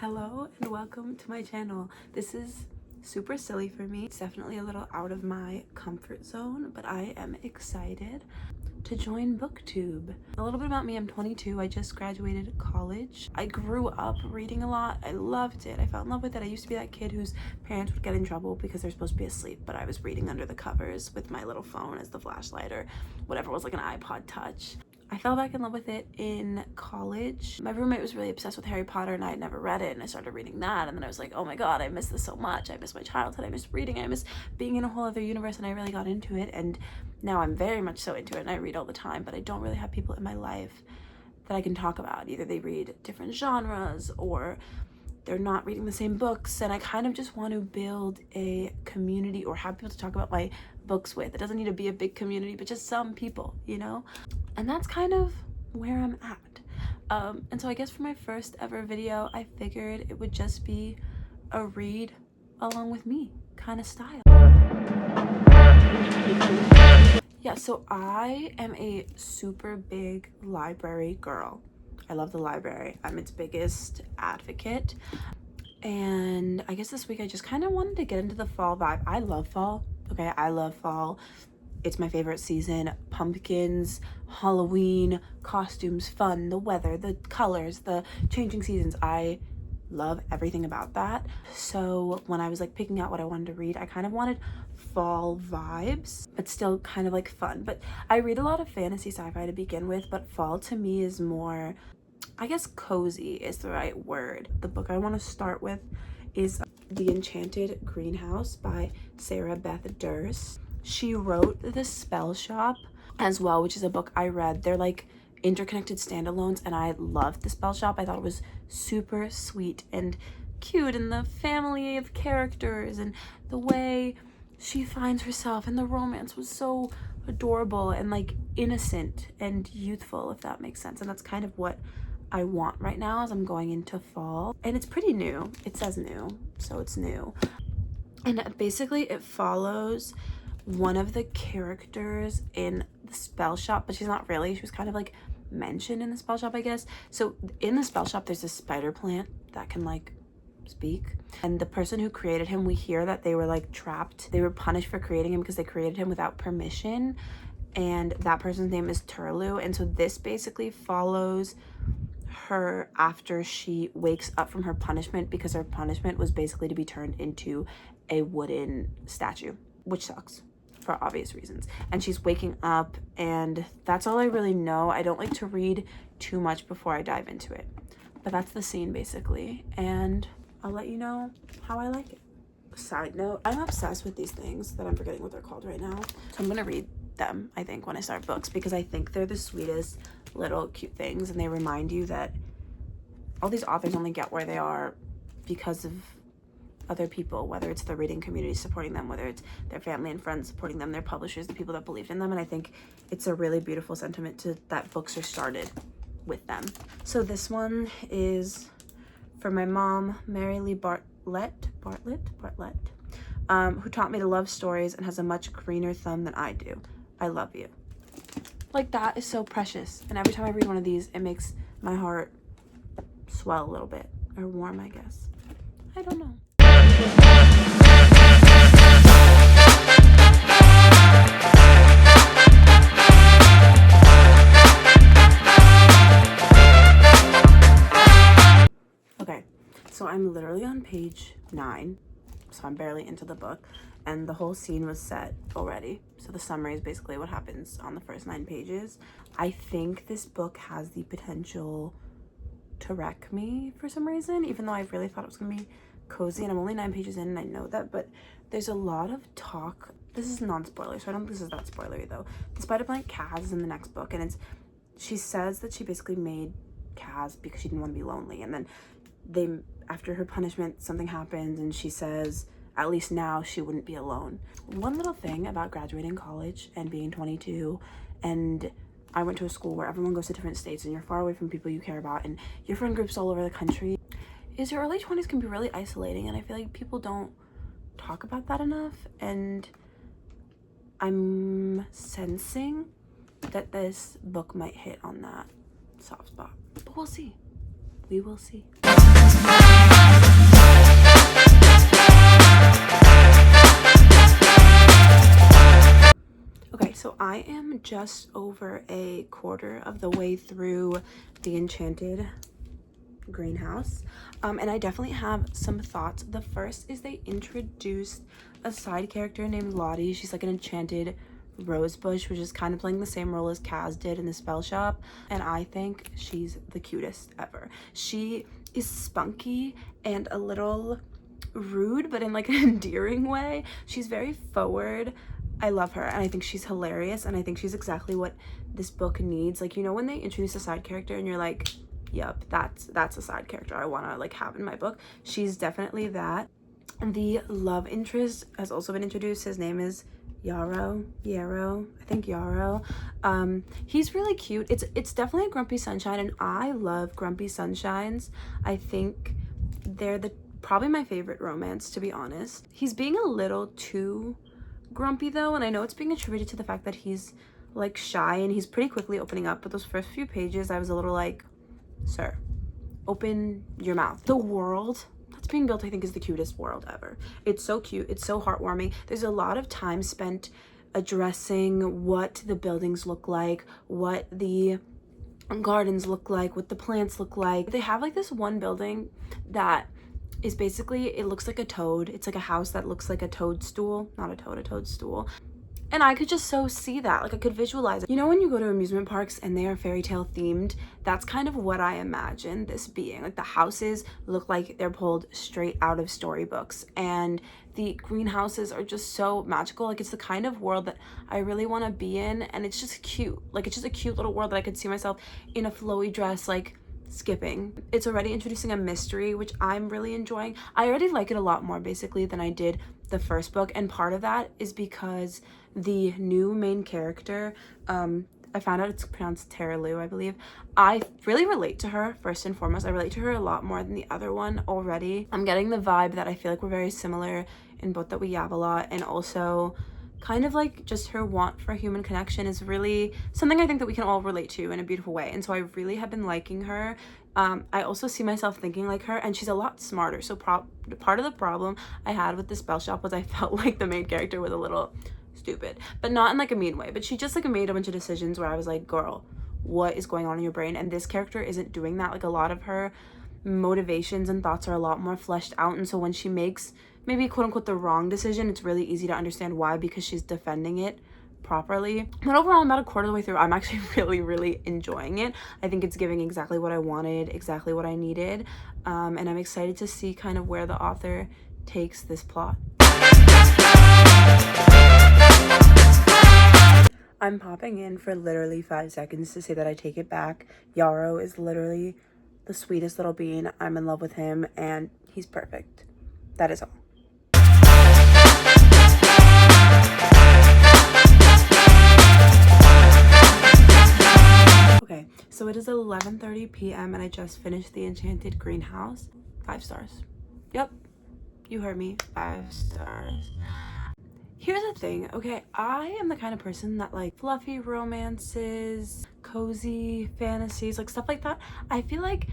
Hello and welcome to my channel. This is super silly for me. It's definitely a little out of my comfort zone, but I am excited to join booktube. A little bit about me: I'm 22. I just graduated college. I grew up reading a lot. I loved it. I fell in love with it. I used to be that kid whose parents would get in trouble because they're supposed to be asleep, but I was reading under the covers with my little phone as the flashlight or whatever was like an iPod Touch. I fell back in love with it in college. My roommate was really obsessed with Harry Potter and I had never read it, and I started reading that, and then I was like, oh my god, I miss this so much. I miss my childhood, I miss reading, I miss being in a whole other universe, and I really got into it, and now I'm very much so into it and I read all the time, but I don't really have people in my life that I can talk about. Either they read different genres or they're not reading the same books, and I kind of just want to build a community or have people to talk about my books with. It doesn't need to be a big community, but just some people, you know? And that's kind of where I'm at. And so I guess for my first ever video, I figured it would just be a read along with me kind of style. Yeah, so I am a super big library girl. I love the library. I'm its biggest advocate. And I guess this week I just kind of wanted to get into the fall vibe. I love fall. Okay, I love fall. It's my favorite season. Pumpkins, Halloween, costumes, fun, the weather, the colors, the changing seasons. I love everything about that. So when I was like picking out what I wanted to read, I kind of wanted fall vibes, but still kind of like fun. But I read a lot of fantasy sci-fi to begin with, but fall to me is more, I guess cozy is the right word. The book I want to start with is The Enchanted Greenhouse by Sarah Beth Durst. She wrote The Spell Shop as well, which is a book I read. They're like interconnected standalones, and I loved The Spell Shop. I thought it was super sweet and cute, and the family of characters and the way she finds herself, and the romance was so adorable and like innocent and youthful, if that makes sense. And that's kind of what I want right now as I'm going into fall. And it's pretty new. It says new, so it's new. And basically it follows one of the characters in The Spell Shop, but she's not really. She was kind of like mentioned in The Spell Shop, I guess. So in The Spell Shop, there's a spider plant that can like speak. And the person who created him, we hear that they were like trapped. They were punished for creating him because they created him without permission. And that person's name is Turlu. And so this basically follows her after she wakes up from her punishment, because her punishment was basically to be turned into a wooden statue, which sucks for obvious reasons. And she's waking up, and that's all I really know. I don't like to read too much before I dive into it, but that's the scene basically, and I'll let you know how I like it. Side note, I'm obsessed with these things that I'm forgetting what they're called right now, so I'm gonna read them, I think, when I start books, because I think they're the sweetest little cute things, and they remind you that all these authors only get where they are because of other people, whether it's the reading community supporting them, whether it's their family and friends supporting them, their publishers, the people that believed in them. And I think it's a really beautiful sentiment to that books are started with them. So this one is for my mom, Mary Lee Bartlett, who taught me to love stories and has a much greener thumb than I do. I love you. Like, that is so precious, and every time I read one of these, it makes my heart swell a little bit, or warm, I guess. I don't know. Okay, so I'm literally on page 9, so I'm barely into the book, and the whole scene was set already. So the summary is basically what happens on the first 9 pages. I think this book has the potential to wreck me for some reason, even though I really thought it was gonna be cozy, and I'm only 9 pages in and I know that, but there's a lot of talk. This is non-spoiler, so I don't think this is that spoilery though. The spider plant Kaz is in the next book, and she says that she basically made Kaz because she didn't want to be lonely, and then after her punishment, something happens, and she says at least now she wouldn't be alone. One little thing about graduating college and being 22, and I went to a school where everyone goes to different states and you're far away from people you care about and your friend groups all over the country, is your early 20s can be really isolating, and I feel like people don't talk about that enough, and I'm sensing that this book might hit on that soft spot, but we'll see. We will see. just over a quarter of the way through the Enchanted greenhouse, and I definitely have some thoughts. The first is they introduced a side character named Lottie. She's like an enchanted rose bush, which is kind of playing the same role as Kaz did in the spell shop, and I think she's the cutest ever. She is spunky and a little rude, but in like an endearing way. She's very forward. I love her, and I think she's hilarious, and I think she's exactly what this book needs. Like, you know, when they introduce a side character and you're like, yep, that's a side character I want to like have in my book. She's definitely that. And the love interest has also been introduced. His name is Yarrow, I think Yarrow. He's really cute. It's definitely a Grumpy Sunshine, and I love Grumpy Sunshines. I think they're probably my favorite romance, to be honest. He's being a little too grumpy though, and I know it's being attributed to the fact that he's like shy and he's pretty quickly opening up, but those first few pages I was a little like, sir, open your mouth. The world that's being built, I think, is the cutest world ever. It's so cute. It's so heartwarming. There's a lot of time spent addressing what the buildings look like, what the gardens look like, what the plants look like. They have like this one building that is basically, it looks like a toad. It's like a house that looks like a toadstool. Not a toad, a toadstool. And I could just so see that, like I could visualize it. You know when you go to amusement parks and they are fairy tale themed? That's kind of what I imagine this being. Like the houses look like they're pulled straight out of storybooks, and the greenhouses are just so magical. Like it's the kind of world that I really want to be in, and it's just cute. Like it's just a cute little world that I could see myself in a flowy dress, like skipping. It's already introducing a mystery, which I'm really enjoying. I already like it a lot more basically than I did the first book, and part of that is because the new main character, I found out it's pronounced Tara Lou, I believe. I really relate to her, first and foremost. I relate to her a lot more than the other one already. I'm getting the vibe that I feel like we're very similar in both that we yab a lot, and also kind of like just her want for human connection is really something I think that we can all relate to in a beautiful way. And so I really have been liking her. I also see myself thinking like her, and she's a lot smarter. So part of the problem I had with the spell shop was I felt like the main character was a little stupid, but not in like a mean way, but she just like made a bunch of decisions where I was like, girl, what is going on in your brain? And this character isn't doing that. Like a lot of her motivations and thoughts are a lot more fleshed out, and so when she makes maybe quote unquote the wrong decision, it's really easy to understand why, because she's defending it properly. But overall, I'm about a quarter of the way through. I'm actually really enjoying it. I think it's giving exactly what I wanted, exactly what I needed, and I'm excited to see kind of where the author takes this plot. I'm popping in for literally 5 seconds to say that I take it back. Yarrow is literally the sweetest little bean. I'm in love with him, and he's perfect. That is all. Okay, so it is 11:30 p.m. and I just finished the Enchanted Greenhouse. 5 stars. Yep, you heard me. 5 stars. Here's the thing, okay, I am the kind of person that like fluffy romances, cozy fantasies, like stuff like that. I feel like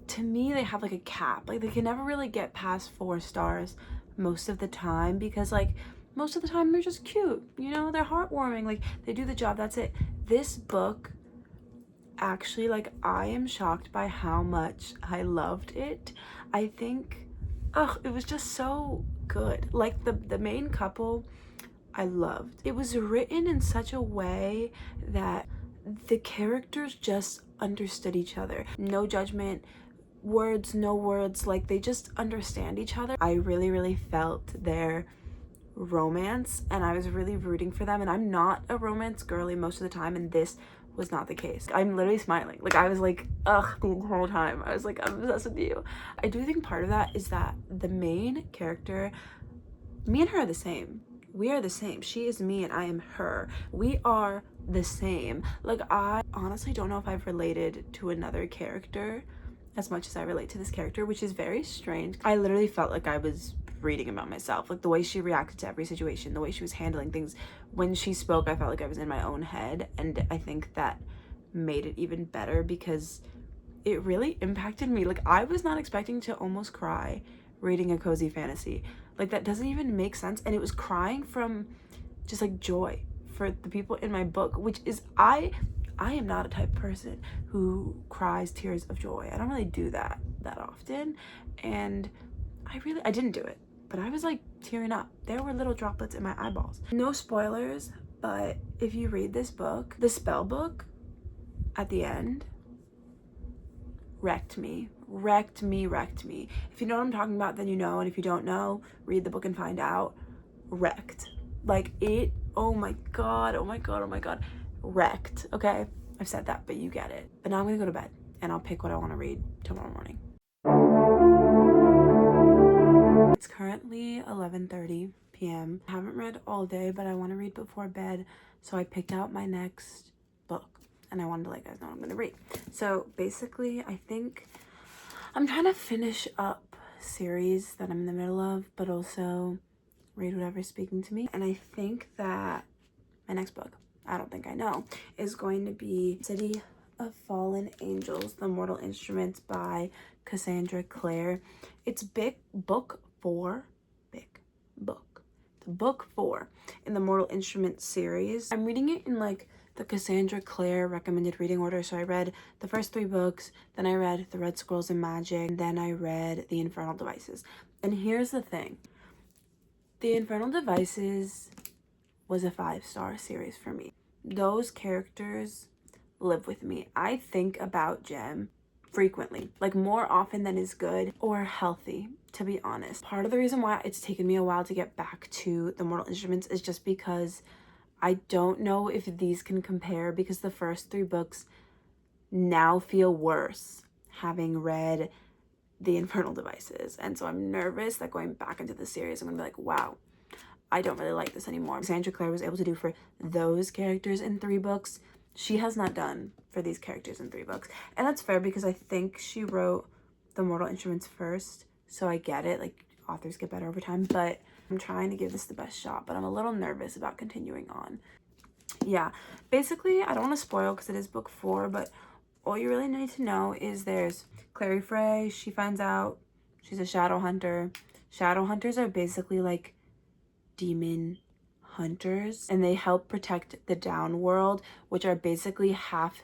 to me they have like a cap. Like they can never really get past 4 stars most of the time, because like most of the time they're just cute, you know, they're heartwarming, like they do the job, that's it. This book, actually, like I am shocked by how much I loved it. I think, it was just so good. Like the main couple, I loved. It was written in such a way that the characters just understood each other. No judgment, words, no words, like they just understand each other. I really felt their romance, and I was really rooting for them, and I'm not a romance girly most of the time, and this was not the case. I'm literally smiling. Like I was like, ugh, the whole time. I was like, I'm obsessed with you. I do think part of that is that the main character, me and her are the same. We are the same. She is me and I am her. We are the same. Like I honestly don't know if I've related to another character as much as I relate to this character, which is very strange. I literally felt like I was reading about myself. Like the way she reacted to every situation, the way she was handling things. When she spoke, I felt like I was in my own head, and I think that made it even better because it really impacted me. Like I was not expecting to almost cry reading a cozy fantasy. Like that doesn't even make sense, and it was crying from just like joy for the people in my book, which is I am not a type of person who cries tears of joy. I don't really do that often, and I didn't do it, but I was like tearing up. There were little droplets in my eyeballs. No spoilers, but if you read this book, the spell book at the end wrecked me. If you know what I'm talking about, then you know, and if you don't know, read the book and find out. Wrecked. Like it, oh my god, wrecked. Okay, I've said that, but you get it. But now I'm gonna go to bed and I'll pick what I want to read tomorrow morning. It's currently 11:30 p.m. I haven't read all day, but I want to read before bed, so I picked out my next book and I wanted to let you guys know what I'm gonna read. So basically, I think I'm trying to finish up series that I'm in the middle of, but also read whatever's speaking to me. And I think that my next book, I don't think I know, is going to be City of Fallen Angels, The Mortal Instruments by Cassandra Clare. It's book 4 in the Mortal Instruments series. I'm reading it in like the Cassandra Clare recommended reading order. So I read the first 3 books, then I read The Red Scrolls and Magic, and then I read The Infernal Devices. And here's the thing. The Infernal Devices was a 5-star series for me. Those characters live with me. I think about Jem frequently, like more often than is good or healthy, to be honest. Part of the reason why it's taken me a while to get back to the Mortal Instruments is just because I don't know if these can compare, because the first 3 books now feel worse having read The Infernal Devices. And so I'm nervous that going back into the series, I'm gonna be like, wow, I don't really like this anymore. Cassandra Clare was able to do for those characters in 3 books, she has not done for these characters in 3 books. And that's fair, because I think she wrote The Mortal Instruments first, so I get it, like authors get better over time, but I'm trying to give this the best shot, but I'm a little nervous about continuing on. Yeah, basically, I don't want to spoil because it is book 4, but all you really need to know is there's Clary Frey. She finds out she's a shadow hunter. Shadow hunters are basically like demon hunters, and they help protect the down world, which are basically half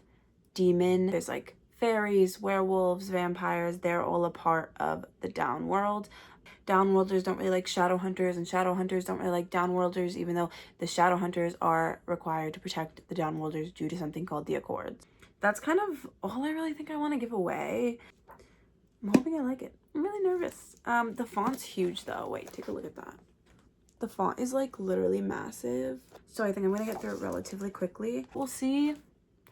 demon. There's like fairies, werewolves, vampires. They're all a part of the down world. Downworlders don't really like shadow hunters, and shadow hunters don't really like downworlders, even though the shadow hunters are required to protect the downworlders due to something called the Accords. That's kind of all I really think I want to give away. I'm hoping I like it. I'm really nervous. The font's huge though. Wait, take a look at that. The font is like literally massive, so I think I'm gonna get through it relatively quickly. We'll see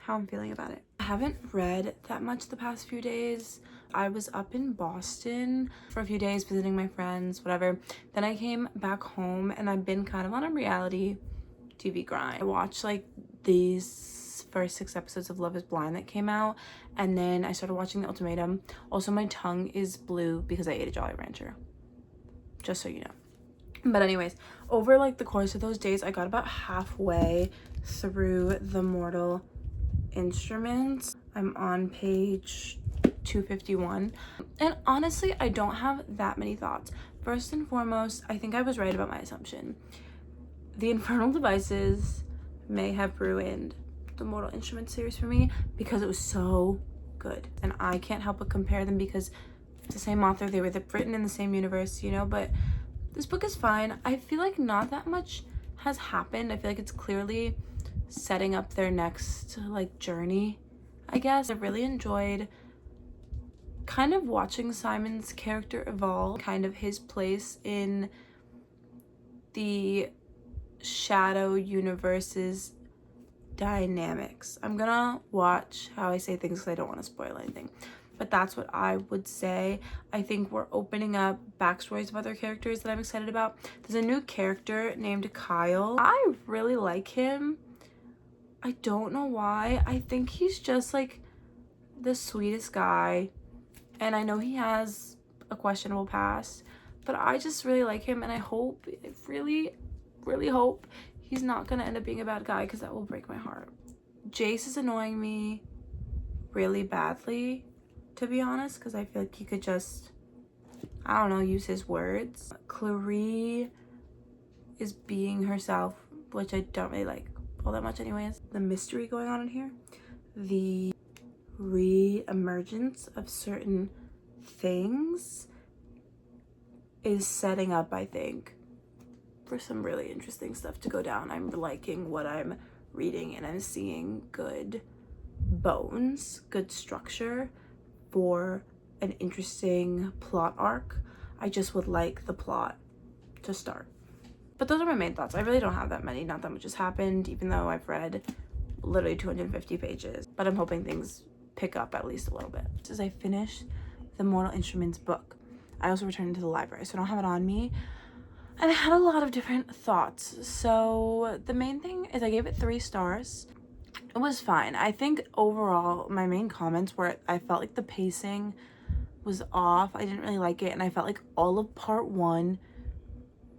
how I'm feeling about it. I haven't read that much the past few days. I was up in Boston for a few days visiting my friends, whatever. Then I came back home and I've been kind of on a reality TV grind. I watched like these first 6 episodes of Love is Blind that came out, and then I started watching The Ultimatum. Also, my tongue is blue because I ate a Jolly Rancher, just so you know. But anyways, over like the course of those days, I got about halfway through The Mortal Instruments. I'm on page 251, and honestly, I don't have that many thoughts. First and foremost, I think I was right about my assumption. The Infernal Devices may have ruined the Mortal Instruments series for me because it was so good, and I can't help but compare them because it's the same author. They were written in the same universe, you know, but this book is fine. I feel like not that much has happened. I feel like it's clearly setting up their next like journey, I guess. I really enjoyed kind of watching Simon's character evolve, kind of his place in the shadow universe's dynamics. I'm gonna watch how I say things because I don't want to spoil anything, but that's what I would say. I think we're opening up backstories of other characters that I'm excited about. There's a new character named Kyle. I really like him. I don't know why. I think he's just like the sweetest guy, and I know he has a questionable past, but I just really like him, and I hope, really hope he's not gonna end up being a bad guy, because that will break my heart. Jace is annoying me really badly, to be honest, because I feel like he could just, I don't know, use his words. Clary is being herself, which I don't really like. all that much anyways. The mystery going on in here, the re-emergence of certain things is setting up, I think, for some really interesting stuff to go down. I'm liking what I'm reading, and I'm seeing good bones, good structure for an interesting plot arc. I just would like the plot to start. But those are my main thoughts. I really don't have that many. Not that much has happened, even though I've read literally 250 pages. But I'm hoping things pick up at least a little bit. As I finish the Mortal Instruments book, I also returned to the library, so I don't have it on me. And I had a lot of different thoughts. So the main thing is I gave it 3 stars. It was fine. I think overall my main comments were I felt like the pacing was off. I didn't really like it, and I felt like all of part 1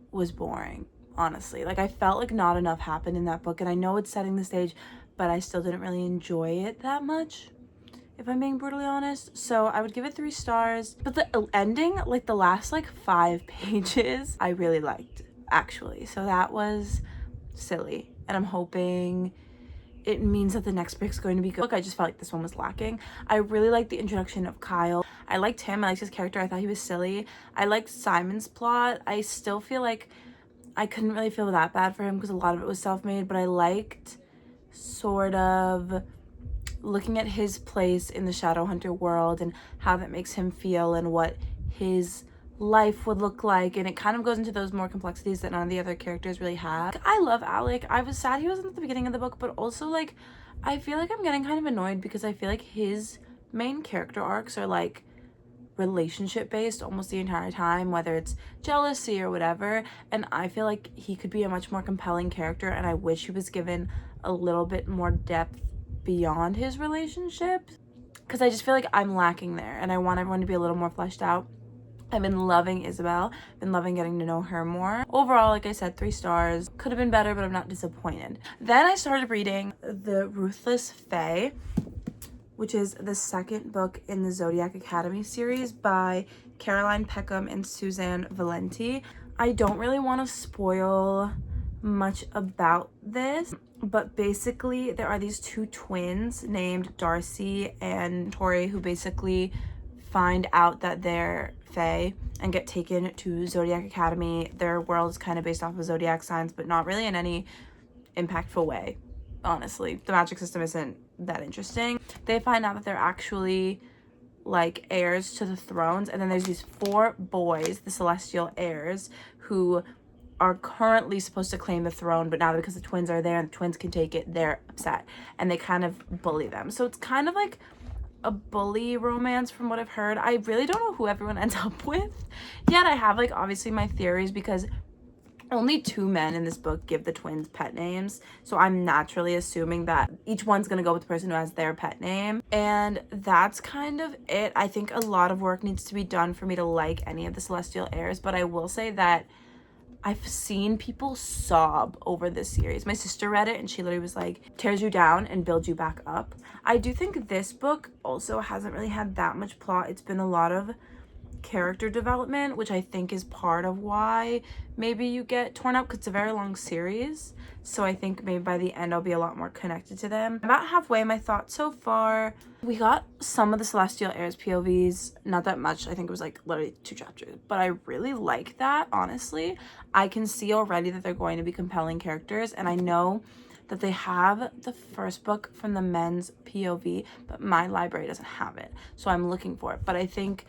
was boring, honestly. Like, I felt like not enough happened in that book, and I know it's setting the stage, but I still didn't really enjoy it that much, if I'm being brutally honest. So I would give it 3 stars. But the ending, like the last like 5 pages, I really liked, actually. So that was silly, and I'm hoping it means that the next book's going to be good. Look, I just felt like this one was lacking. I really liked the introduction of Kyle. I liked him. I liked his character. I thought he was silly. I liked Simon's plot. I still feel like I couldn't really feel that bad for him because a lot of it was self-made, but I liked sort of looking at his place in the Shadowhunter world and how that makes him feel and what his life would look like, and it kind of goes into those more complexities that none of the other characters really have. I love Alec. I was sad he wasn't at the beginning of the book, but also like I feel like I'm getting kind of annoyed because I feel like his main character arcs are like relationship based almost the entire time, whether it's jealousy or whatever, and I feel like he could be a much more compelling character, and I wish he was given a little bit more depth beyond his relationship, because I just feel like I'm lacking there, and I want everyone to be a little more fleshed out. I've been loving Isabel, been loving getting to know her more. Overall, like I said, 3 stars. Could have been better, but I'm not disappointed. Then I started reading The Ruthless Fae, which is the 2nd book in the Zodiac Academy series by Caroline Peckham and Suzanne Valenti. I don't really want to spoil much about this, but basically there are these 2 twins named Darcy and Tori who basically find out that they're Fae and get taken to Zodiac Academy. Their world is kind of based off of zodiac signs, but not really in any impactful way, honestly. The magic system isn't that interesting. They find out that they're actually like heirs to the thrones, and then there's these 4 boys, the celestial heirs, who are currently supposed to claim the throne, but now because the twins are there and the twins can take it, they're upset and they kind of bully them. So it's kind of like a bully romance from what I've heard. I really don't know who everyone ends up with yet. I have like obviously my theories because only 2 men in this book give the twins pet names, so I'm naturally assuming that each one's gonna go with the person who has their pet name, and that's kind of it. I think a lot of work needs to be done for me to like any of the celestial heirs, but I will say that I've seen people sob over this series. My sister read it and she literally was like, tears you down and builds you back up. I do think this book also hasn't really had that much plot. It's been a lot of character development, which I think is part of why maybe you get torn up, because it's a very long series. So I think maybe by the end I'll be a lot more connected to them. About halfway my thoughts so far. We got some of the Celestial Heirs POVs, not that much. I think it was like literally 2 chapters, but I really like that, honestly. I can see already that they're going to be compelling characters, and I know that they have the first book from the men's POV, but my library doesn't have it, so I'm looking for it. But I think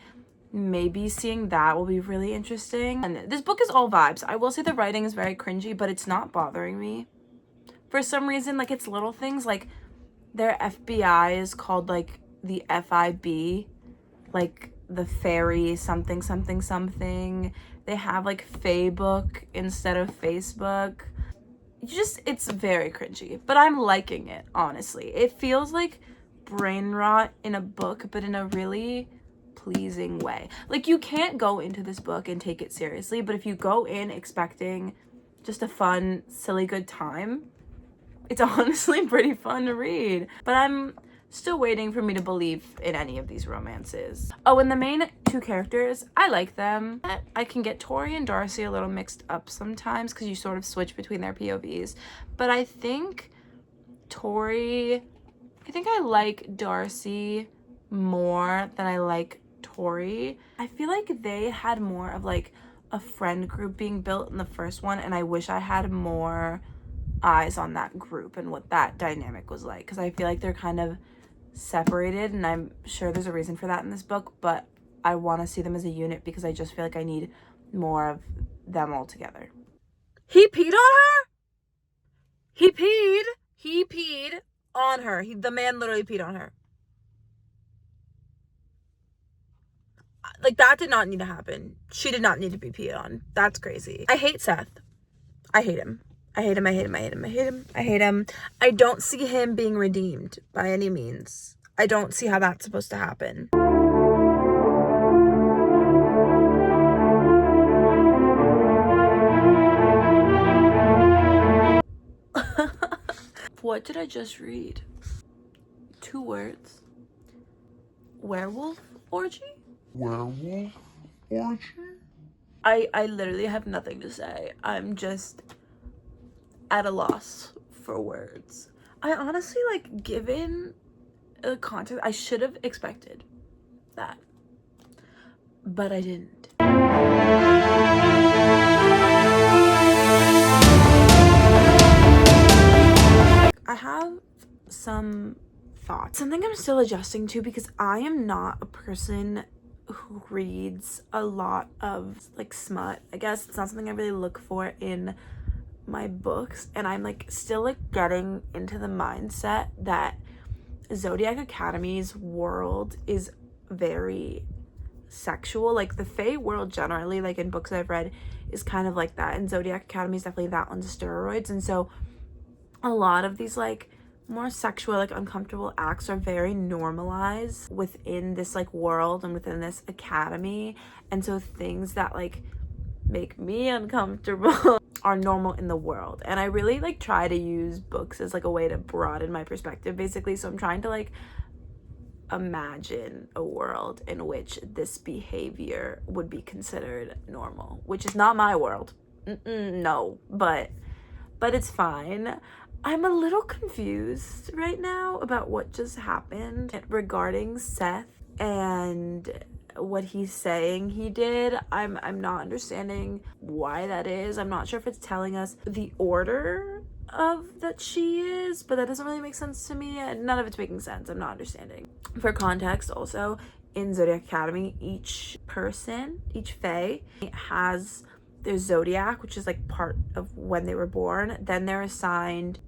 maybe seeing that will be really interesting. And this book is all vibes. I will say the writing is very cringy, but it's not bothering me for some reason. Like, it's little things, like their FBI is called like the FIB, like the fairy something something something. They have like Facebook instead of Facebook. It's very cringy, but I'm liking it, honestly. It feels like brain rot in a book, but in a really pleasing way. Like, you can't go into this book and take it seriously, but if you go in expecting just a fun, silly, good time, it's honestly pretty fun to read. But I'm still waiting for me to believe in any of these romances. Oh, and the main 2 characters, I like them. I can get Tori and Darcy a little mixed up sometimes because you sort of switch between their POVs, but I think Tori, I think I like Darcy more than I like Tori. I feel like they had more of like a friend group being built in the first one, and I wish I had more eyes on that group and what that dynamic was like, because I feel like they're kind of separated, and I'm sure there's a reason for that in this book, but I want to see them as a unit because I just feel like I need more of them all together. He peed on her? He peed on her. The man literally peed on her. Like, that did not need to happen. She did not need to be peed on. That's crazy. I hate Seth. I hate him. I hate him. I hate him. I hate him. I hate him. I hate him. I don't see him being redeemed by any means. I don't see how that's supposed to happen. What did I just read? 2 words. Werewolf orgy? Werewolf orgy? I literally have nothing to say. I'm just at a loss for words. I honestly, like, given the context, I should have expected that, but I didn't. I have some thoughts. Something I'm still adjusting to, because I am not a person who reads a lot of like smut. I guess it's not something I really look for in my books, and I'm like still like getting into the mindset that Zodiac Academy's world is very sexual. Like the Fae world generally, like in books I've read, is kind of like that, and Zodiac Academy is definitely that on steroids. And so a lot of these like more sexual, like uncomfortable acts are very normalized within this like world and within this academy. And so things that like make me uncomfortable are normal in the world. And I really like try to use books as like a way to broaden my perspective, basically. So I'm trying to like imagine a world in which this behavior would be considered normal, which is not my world. No, but it's fine. I'm a little confused right now about what just happened regarding Seth and what he's saying he did. I'm not understanding why that is. I'm not sure if it's telling us the order of that she is, but that doesn't really make sense to me. None of it's making sense. I'm not understanding. For context, also, in Zodiac Academy, each person, each Fae, has their zodiac, which is like part of when they were born. Then they're assigned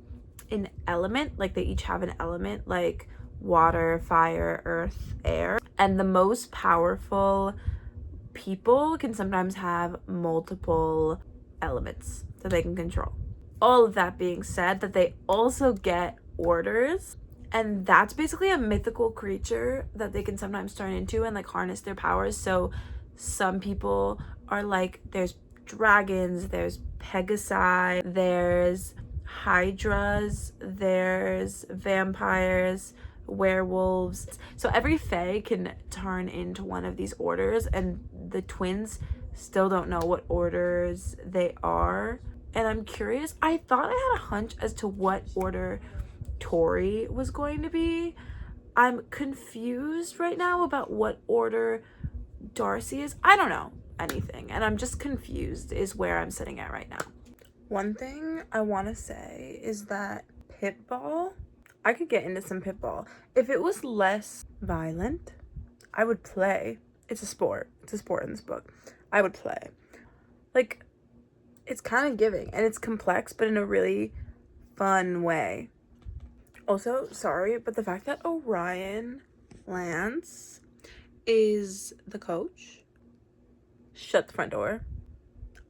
an element, like they each have an element, like water, fire, earth, air. And the most powerful people can sometimes have multiple elements that they can control. All of that being said, that they also get orders, and that's basically a mythical creature that they can sometimes turn into and like harness their powers. So some people are like, there's dragons, there's Pegasi, there's hydras, there's vampires, werewolves. So every Fae can turn into one of these orders, and the twins still don't know what orders they are. And I'm curious. I thought I had a hunch as to what order Tori was going to be. I'm confused right now about what order Darcy is. I don't know anything, and I'm just confused is where I'm sitting at right now. One thing I want to say is that Pitball, I could get into some Pitball. If it was less violent, I would play. It's a sport. It's a sport in this book. I would play. Like, it's kind of giving, and it's complex, but in a really fun way. Also, sorry, but the fact that Orion Lance is the coach, shut the front door.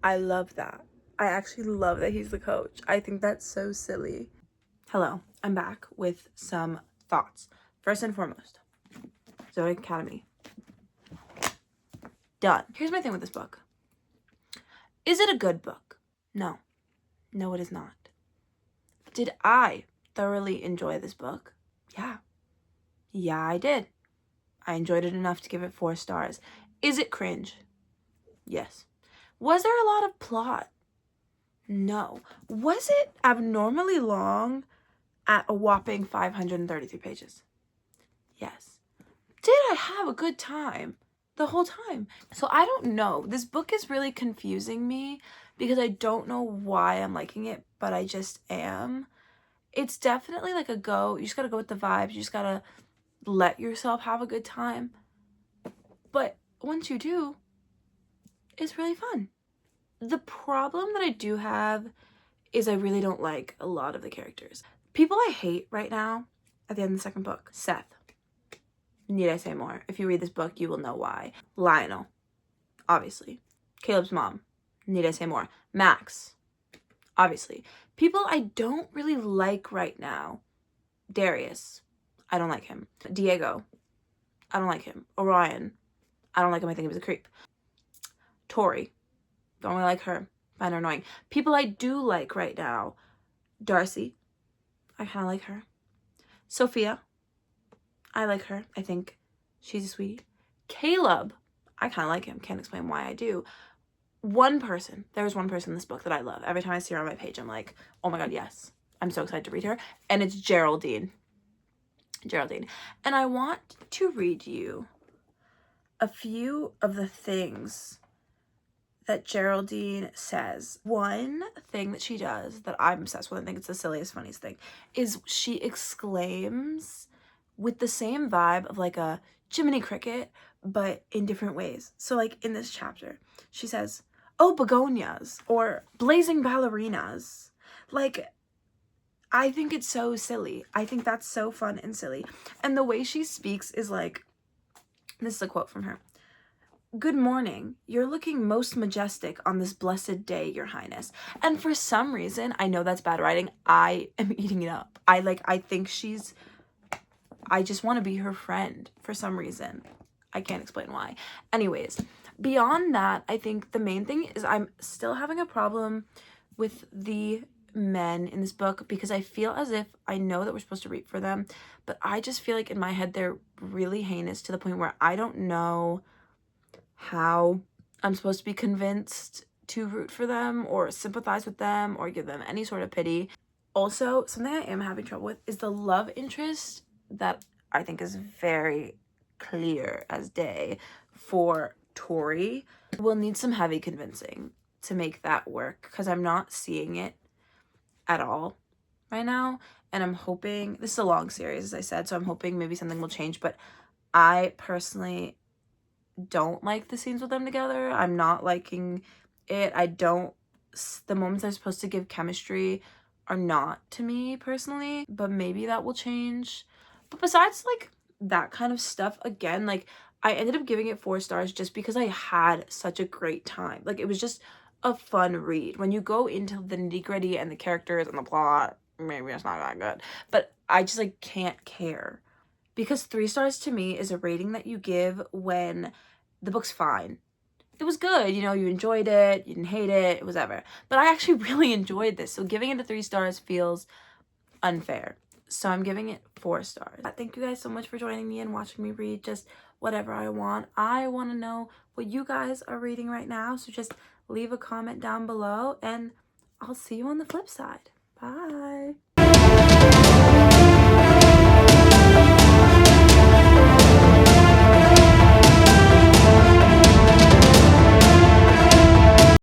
I love that. I actually love that he's the coach. I think that's so silly. Hello, I'm back with some thoughts. First and foremost, Zodiac Academy. Done. Here's my thing with this book. Is it a good book? No. No, it is not. Did I thoroughly enjoy this book? Yeah. Yeah, I did. I enjoyed it enough to give it 4 stars. Is it cringe? Yes. Was there a lot of plot? No. Was it abnormally long? at a whopping 533 pages. Yes. Did I have a good time the whole time? So I don't know. This book is really confusing me because I don't know why I'm liking it, but I just am. It's definitely like a go. You just gotta go with the vibes. You just gotta let yourself have a good time. But once you do, it's really fun. The problem that I do have is I really don't like a lot of the characters. People I hate right now at the end of the second book. Seth. Need I say more? If you read this book, you will know why. Lionel. Obviously. Caleb's mom. Need I say more? Max. Obviously. People I don't really like right now. Darius. I don't like him. Diego. I don't like him. Orion. I don't like him. I think he was a creep. Tori. Don't really like her. Find her annoying. People I do like right now. Darcy. I kind of like her. Sophia. I like her. I think she's a sweetie. Caleb. I kind of like him. Can't explain why I do. One person. There's one person in this book that I love. Every time I see her on my page, I'm like, oh my god, yes. I'm so excited to read her. And it's Geraldine. Geraldine. And I want to read you a few of the things that Geraldine says. One thing that she does that I'm obsessed with, I think it's the silliest, funniest thing, is she exclaims with the same vibe of like a Jiminy Cricket, but in different ways. So like in this chapter, she says, oh, begonias, or blazing ballerinas. Like, I think it's so silly. I think that's so fun and silly. And the way she speaks is like, this is a quote from her. Good morning. You're looking most majestic on this blessed day, Your Highness. And for some reason, I know that's bad writing. I am eating it up. I think I just want to be her friend for some reason. I can't explain why. Anyways, beyond that, I think the main thing is I'm still having a problem with the men in this book because I feel as if I know that we're supposed to root for them, but I just feel like in my head they're really heinous to the point where I don't know how I'm supposed to be convinced to root for them or sympathize with them or give them any sort of pity. Also, something I am having trouble with is the love interest that I think is very clear as day for Tori. We'll need some heavy convincing to make that work because I'm not seeing it at all right now. And I'm hoping, this is a long series, as I said, so I'm hoping maybe something will change. But I personally don't like the scenes with them together. I'm not liking it. The moments they're supposed to give chemistry are not to me personally, but maybe that will change. But besides like that kind of stuff, again, like I ended up giving it 4 stars just because I had such a great time. Like it was just a fun read. When you go into the nitty-gritty and the characters and the plot, maybe it's not that good, but I just like can't care. Because 3 stars to me is a rating that you give when the book's fine. It was good, you know, you enjoyed it, you didn't hate it, whatever. But I actually really enjoyed this, so giving it a 3 stars feels unfair. So I'm giving it 4 stars. Thank you guys so much for joining me and watching me read just whatever I want. I want to know what you guys are reading right now, so just leave a comment down below, and I'll see you on the flip side. Bye!